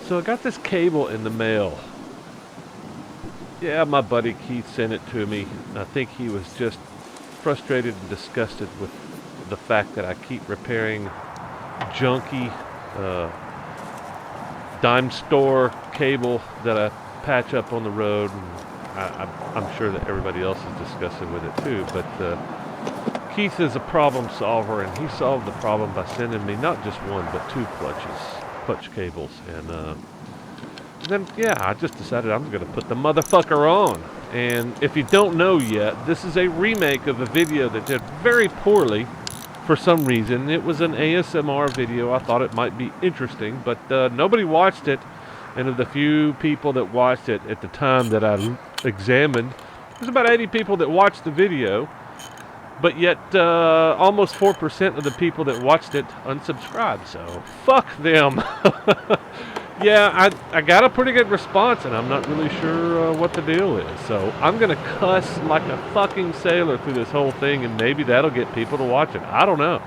So I got this cable in the mail. Yeah, my buddy Keith sent it to me. I think he was just frustrated and disgusted with the fact that I keep repairing junky dime store cable that I patch up on the road. And I'm sure that everybody else is disgusted with it too. But Keith is a problem solver, and he solved the problem by sending me not just one but two clutch cables. And then, yeah, I just decided I'm going to put the motherfucker on. And if you don't know yet, this is a remake of a video that did very poorly for some reason. It was an ASMR video. I thought it might be interesting, but nobody watched it. And of the few people that watched it at the time that I examined, there's about 80 people that watched the video. But yet, almost 4% of the people that watched it unsubscribed. So, fuck them. Yeah, I got a pretty good response, and I'm not really sure what the deal is. So I'm going to cuss like a fucking sailor through this whole thing, and maybe that'll get people to watch it. I don't know.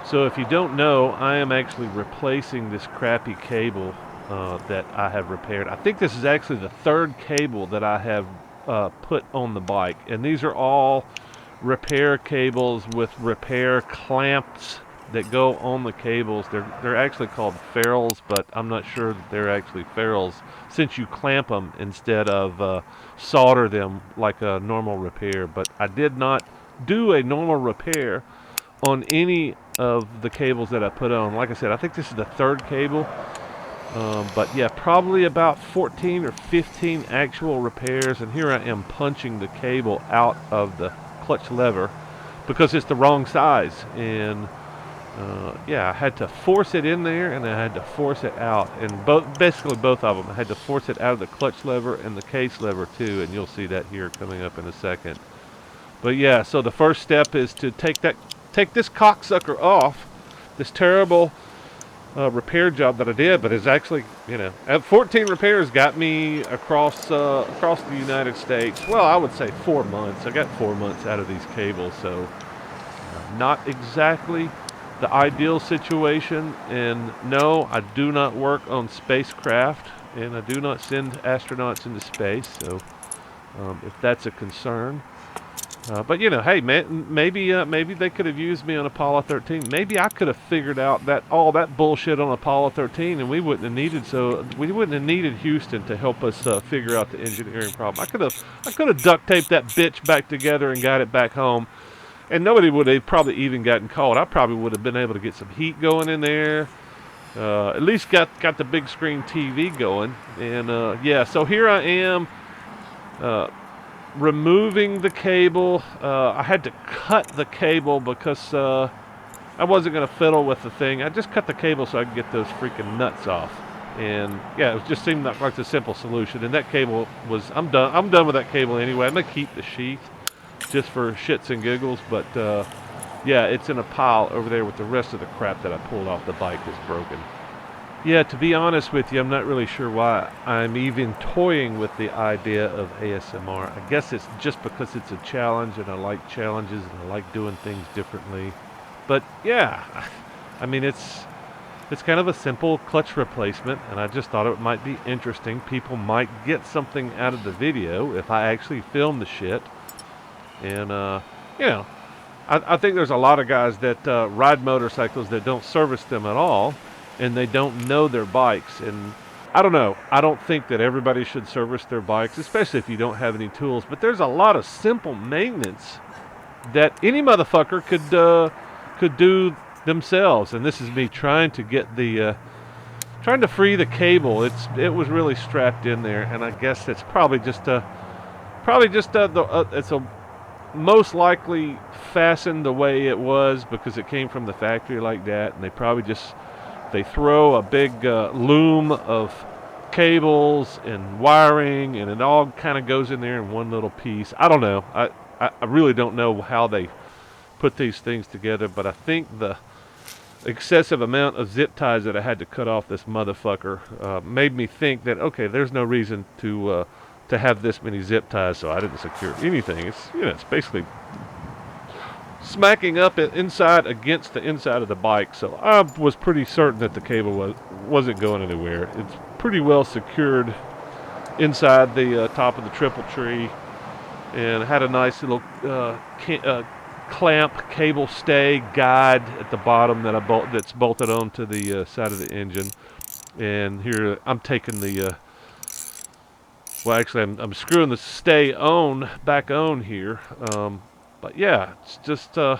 So if you don't know, I am actually replacing this crappy cable that I have repaired. I think this is actually the third cable that I have put on the bike, and these are all repair cables with repair clamps that go on the cables. They're actually called ferrules, but I'm not sure that they're actually ferrules since you clamp them instead of solder them like a normal repair. But I did not do a normal repair on any of the cables that I put on. Like I said, I think this is the third cable. But yeah, probably about 14 or 15 actual repairs, and here I am punching the cable out of the clutch lever because it's the wrong size. And yeah, I had to force it in there, and I had to force it out, and basically both of them. I had to force it out of the clutch lever and the case lever too, and you'll see that here coming up in a second. But yeah, so the first step is to take this cocksucker off, this terrible repair job that I did, but it's actually, 14 repairs got me across the United States. Well, I would say 4 months. I got 4 months out of these cables, so not exactly the ideal situation. And no, I do not work on spacecraft, and I do not send astronauts into space, so if that's a concern. But hey, maybe they could have used me on Apollo 13. Maybe I could have figured out all that bullshit on Apollo 13, and we wouldn't have needed Houston to help us figure out the engineering problem. I could have duct taped that bitch back together and got it back home, and nobody would have probably even gotten caught. I probably would have been able to get some heat going in there. At least got the big screen TV going. And yeah, so here I am. Removing the cable. I had to cut the cable because I wasn't going to fiddle with the thing. I just cut the cable so I could get those freaking nuts off. And yeah, it just seemed like the simple solution. And that cable was, I'm done with that cable anyway. I'm going to keep the sheath just for shits and giggles. But yeah, it's in a pile over there with the rest of the crap that I pulled off the bike is broken. Yeah, to be honest with you, I'm not really sure why I'm even toying with the idea of ASMR. I guess it's just because it's a challenge, and I like challenges, and I like doing things differently. But yeah, I mean, it's kind of a simple clutch replacement, and I just thought it might be interesting. People might get something out of the video if I actually film the shit. And, I think there's a lot of guys that ride motorcycles that don't service them at all, and they don't know their bikes. And I don't know. I don't think that everybody should service their bikes, especially if you don't have any tools. But there's a lot of simple maintenance that any motherfucker could do themselves. And this is me trying to get trying to free the cable. It was really strapped in there, and I guess it's probably just it's a most likely fastened the way it was because it came from the factory like that, and they throw a big loom of cables and wiring, and it all kind of goes in there in one little piece. I don't know. I really don't know how they put these things together, but I think the excessive amount of zip ties that I had to cut off this motherfucker made me think that, okay, there's no reason to have this many zip ties, so I didn't secure anything. It's basically smacking up inside against the inside of the bike. So I was pretty certain that the cable wasn't going anywhere. It's pretty well secured inside the top of the triple tree, and had a nice little clamp cable stay guide at the bottom that's bolted onto the side of the engine. And here I'm taking the well, actually, I'm screwing the stay back on here. But yeah, it's just I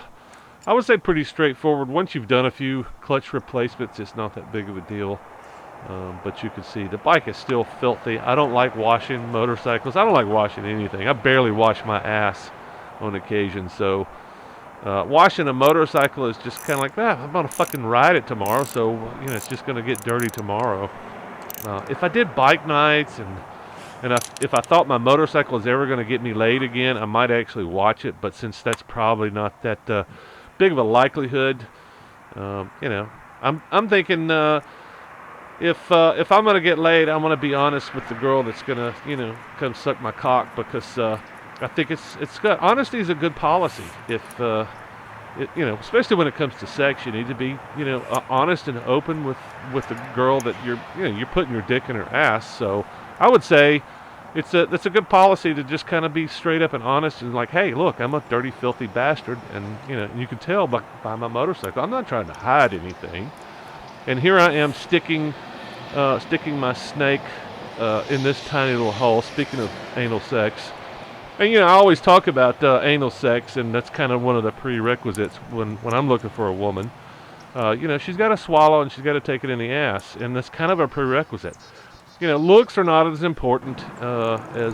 would say pretty straightforward. Once you've done a few clutch replacements, it's not that big of a deal. But you can see the bike is still filthy. I don't like washing motorcycles. I don't like washing anything. I barely wash my ass on occasion. So washing a motorcycle is just kind of like, I'm going to fucking ride it tomorrow. So, it's just going to get dirty tomorrow. If I did bike nights and if I thought my motorcycle is ever going to get me laid again, I might actually watch it. But since that's probably not that big of a likelihood, I'm thinking if I'm going to get laid, I'm going to be honest with the girl that's going to come suck my cock, because I think it's good. Honesty is a good policy. If especially when it comes to sex, you need to be honest and open with the girl that you're putting your dick in her ass. So I would say that's a good policy to just kind of be straight up and honest and like, hey, look, I'm a dirty, filthy bastard, and you can tell by my motorcycle. I'm not trying to hide anything. And here I am sticking my snake in this tiny little hole. Speaking of anal sex, and I always talk about anal sex, and that's kind of one of the prerequisites when I'm looking for a woman. She's got to swallow and she's got to take it in the ass, and that's kind of a prerequisite. Looks are not as important as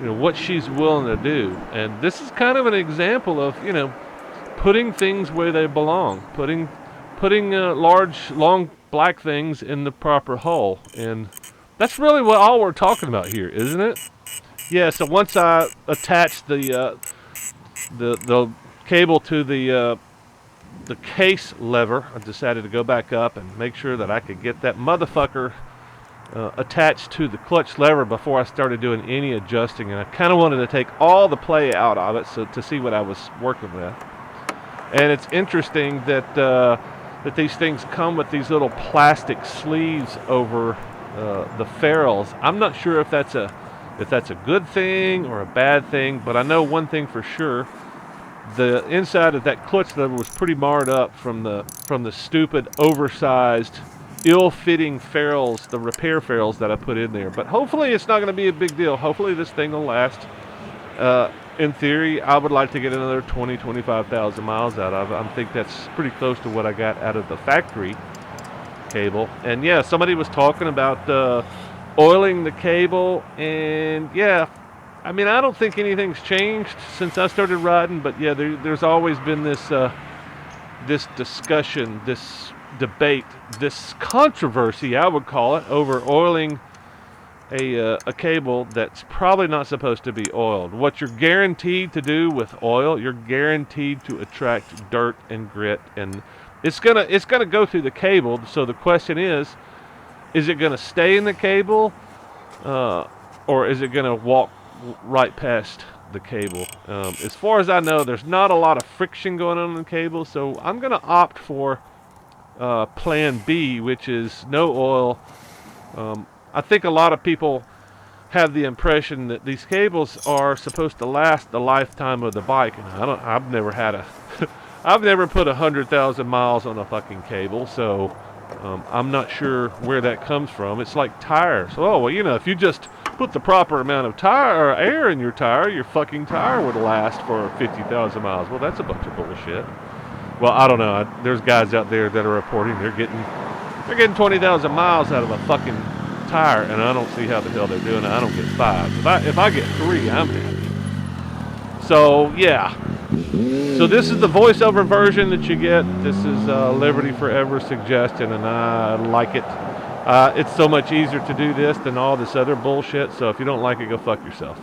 what she's willing to do, and this is kind of an example of putting things where they belong, putting large, long black things in the proper hole, and that's really all we're talking about here, isn't it? Yeah. So once I attached the cable to the case lever, I decided to go back up and make sure that I could get that motherfucker attached to the clutch lever before I started doing any adjusting, and I kind of wanted to take all the play out of it, so to see what I was working with. And it's interesting that that these things come with these little plastic sleeves over the ferrules. I'm not sure if that's a good thing or a bad thing, but I know one thing for sure: the inside of that clutch lever was pretty marred up from the stupid, oversized, ill-fitting ferrules, the repair ferrules that I put in there. But hopefully it's not going to be a big deal. Hopefully this thing will last. In theory, I would like to get another 25,000 miles out of it. I think that's pretty close to what I got out of the factory cable. And yeah, somebody was talking about oiling the cable, and yeah, I mean, I don't think anything's changed since I started riding, but yeah, there's always been this discussion, this debate, this controversy, I would call it, over oiling a cable that's probably not supposed to be oiled. What you're guaranteed to do with oil, you're guaranteed to attract dirt and grit, and it's gonna go through the cable. So the question is it gonna stay in the cable, or is it gonna walk right past the cable? As far as I know, there's not a lot of friction going on in the cable, so I'm gonna opt for plan B, which is no oil. I think a lot of people have the impression that these cables are supposed to last the lifetime of the bike, and I've never I've never put 100,000 miles on a fucking cable, so I'm not sure where that comes from. It's like tires. Oh, well, if you just put the proper amount of tire or air in your tire, your fucking tire would last for 50,000 miles. Well, that's a bunch of bullshit. Well, I don't know. There's guys out there that are reporting they're getting 20,000 miles out of a fucking tire, and I don't see how the hell they're doing it. I don't get 5. If I get 3, I'm happy. So yeah. So this is the voiceover version that you get. This is Liberty Forever suggestion, and I like it. It's so much easier to do this than all this other bullshit. So if you don't like it, go fuck yourself.